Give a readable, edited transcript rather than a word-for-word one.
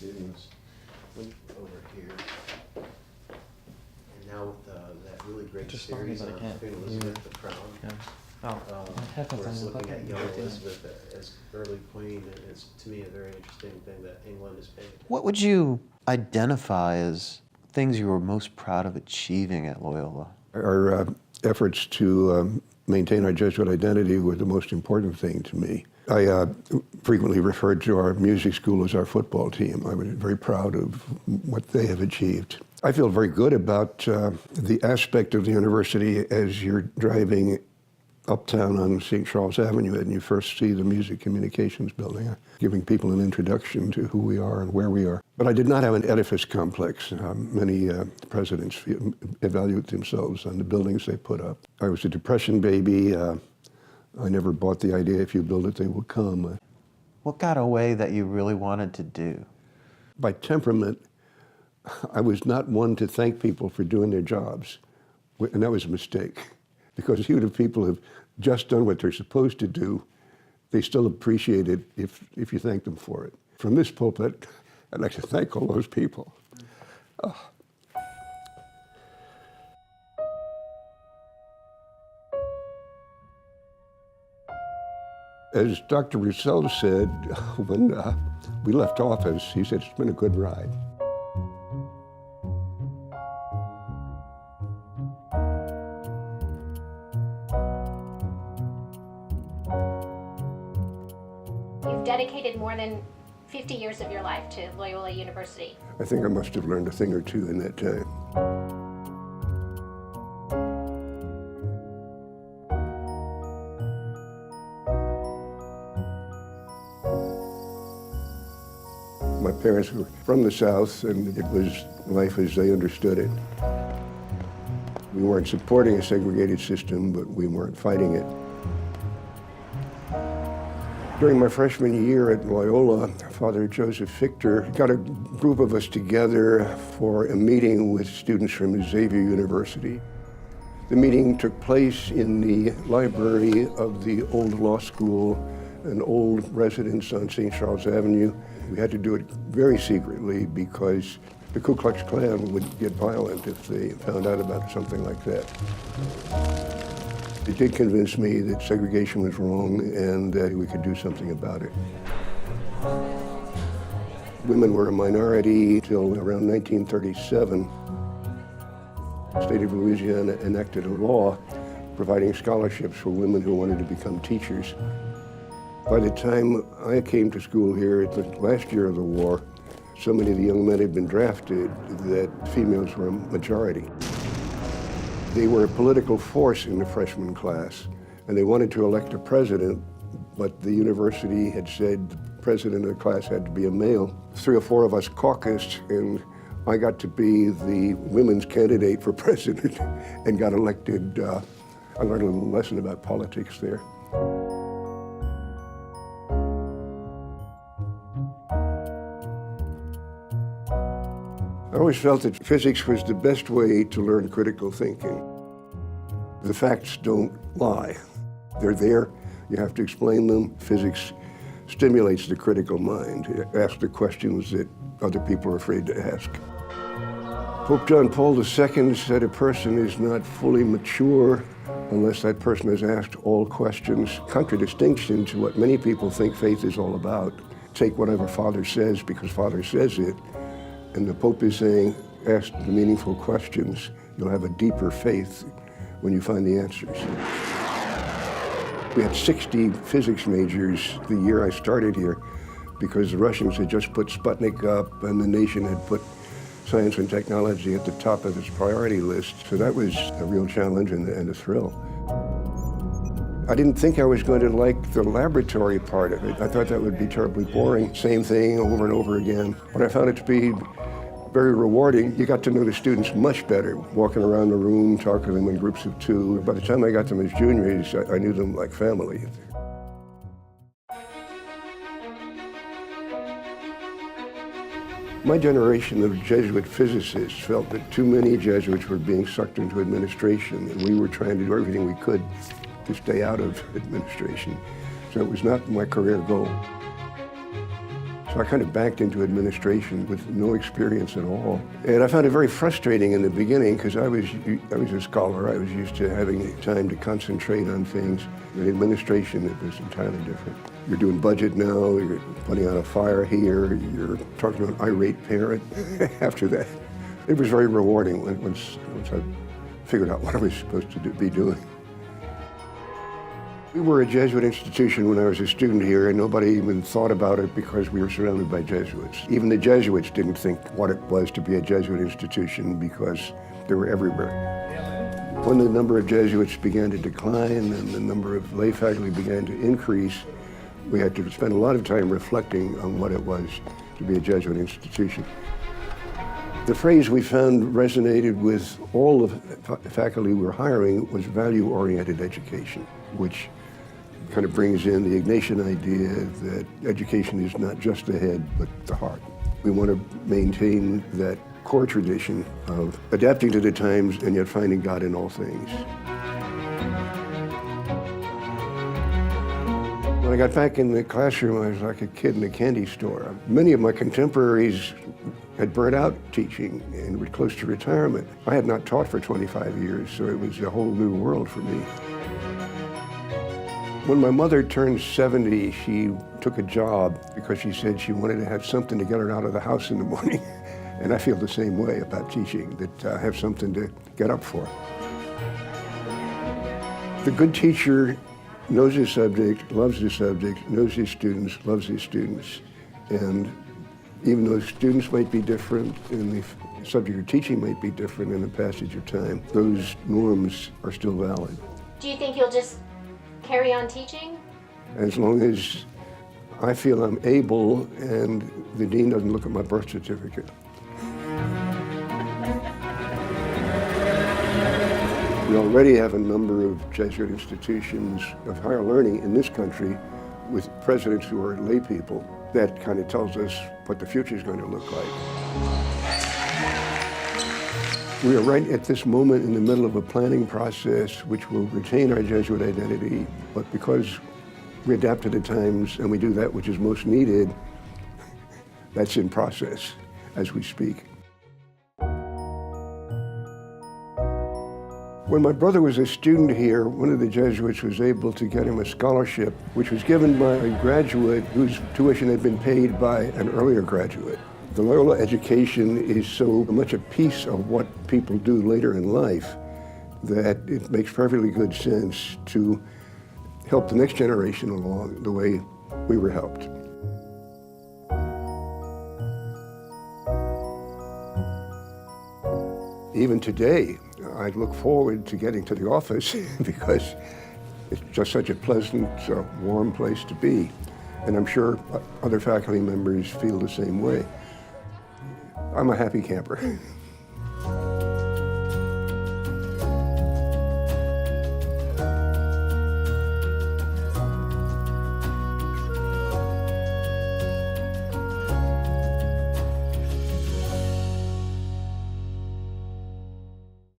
students. Over here. And now with that really great Just series as long on as I can. Queen Elizabeth the Crown. Yeah. Oh, I have We're on the looking at button. young Elizabeth as early queen, and it's, to me, a very interesting thing that England is paying. What would you identify as things you were most proud of achieving at Loyola? Our efforts to maintain our Jesuit identity were the most important thing to me. I frequently referred to our music school as our football team. I was very proud of what they have achieved. I feel very good about the aspect of the university as you're driving uptown on St. Charles Avenue and you first see the Music Communications Building, giving people an introduction to who we are and where we are. But I did not have an edifice complex. Many presidents evaluate themselves on the buildings they put up. I was a Depression baby. I never bought the idea, if you build it, they will come. What got away that you really wanted to do? By temperament, I was not one to thank people for doing their jobs, and that was a mistake. Because even if people have just done what they're supposed to do, they still appreciate it if you thank them for it. From this pulpit, I'd like to thank all those people. Oh. As Dr. Roussel said when we left office, he said, it's been a good ride. You've dedicated more than 50 years of your life to Loyola University. I think I must have learned a thing or two in that time. My parents were from the South, and it was life as they understood it. We weren't supporting a segregated system, but we weren't fighting it. During my freshman year at Loyola, Father Joseph Fichter got a group of us together for a meeting with students from Xavier University. The meeting took place in the library of the old law school, an old residence on St. Charles Avenue. We had to do it very secretly because the Ku Klux Klan would get violent if they found out about something like that. It did convince me that segregation was wrong and that we could do something about it. Women were a minority till around 1937. The state of Louisiana enacted a law providing scholarships for women who wanted to become teachers. By the time I came to school here, the last year of the war, so many of the young men had been drafted that females were a majority. They were a political force in the freshman class, and they wanted to elect a president, but the university had said the president of the class had to be a male. 3 or 4 of us caucused, and I got to be the women's candidate for president and got elected. I learned a little lesson about politics there. I always felt that physics was the best way to learn critical thinking. The facts don't lie. They're there, you have to explain them. Physics stimulates the critical mind. It asks the questions that other people are afraid to ask. Pope John Paul II said a person is not fully mature unless that person has asked all questions. Contradistinction to what many people think faith is all about. Take whatever Father says because Father says it. And the Pope is saying, ask the meaningful questions. You'll have a deeper faith when you find the answers. We had 60 physics majors the year I started here because the Russians had just put Sputnik up and the nation had put science and technology at the top of its priority list. So that was a real challenge and a thrill. I didn't think I was going to like the laboratory part of it. I thought that would be terribly boring. Same thing over and over again. But I found it to be very rewarding. You got to know the students much better, walking around the room, talking to them in groups of 2. By the time I got them as juniors, I knew them like family. My generation of Jesuit physicists felt that too many Jesuits were being sucked into administration, and we were trying to do everything we could to stay out of administration. So it was not my career goal. So I kind of backed into administration with no experience at all. And I found it very frustrating in the beginning because I was a scholar. I was used to having time to concentrate on things. In administration, it was entirely different. You're doing budget now, you're putting out a fire here, you're talking to an irate parent after that. It was very rewarding once I figured out what I was supposed to be doing. We were a Jesuit institution when I was a student here, and nobody even thought about it because we were surrounded by Jesuits. Even the Jesuits didn't think what it was to be a Jesuit institution because they were everywhere. When the number of Jesuits began to decline and the number of lay faculty began to increase, we had to spend a lot of time reflecting on what it was to be a Jesuit institution. The phrase we found resonated with all the faculty we were hiring was value-oriented education, which kind of brings in the Ignatian idea that education is not just the head, but the heart. We want to maintain that core tradition of adapting to the times and yet finding God in all things. When I got back in the classroom, I was like a kid in a candy store. Many of my contemporaries had burnt out teaching and were close to retirement. I had not taught for 25 years, so it was a whole new world for me. When my mother turned 70, she took a job because she said she wanted to have something to get her out of the house in the morning. And I feel the same way about teaching, that I have something to get up for. The good teacher knows his subject, loves his subject, knows his students, loves his students. And even though students might be different and the subject of teaching might be different in the passage of time, those norms are still valid. Do you think you'll just carry on teaching? As long as I feel I'm able and the dean doesn't look at my birth certificate. We already have a number of Jesuit institutions of higher learning in this country with presidents who are lay people. That kind of tells us what the future is going to look like. We are right at this moment in the middle of a planning process which will retain our Jesuit identity, but because we adapt to the times and we do that which is most needed, that's in process as we speak. When my brother was a student here, one of the Jesuits was able to get him a scholarship, which was given by a graduate whose tuition had been paid by an earlier graduate. The Loyola education is so much a piece of what people do later in life that it makes perfectly good sense to help the next generation along the way we were helped. Even today, I look forward to getting to the office because it's just such a pleasant, warm place to be. And I'm sure other faculty members feel the same way. I'm a happy camper.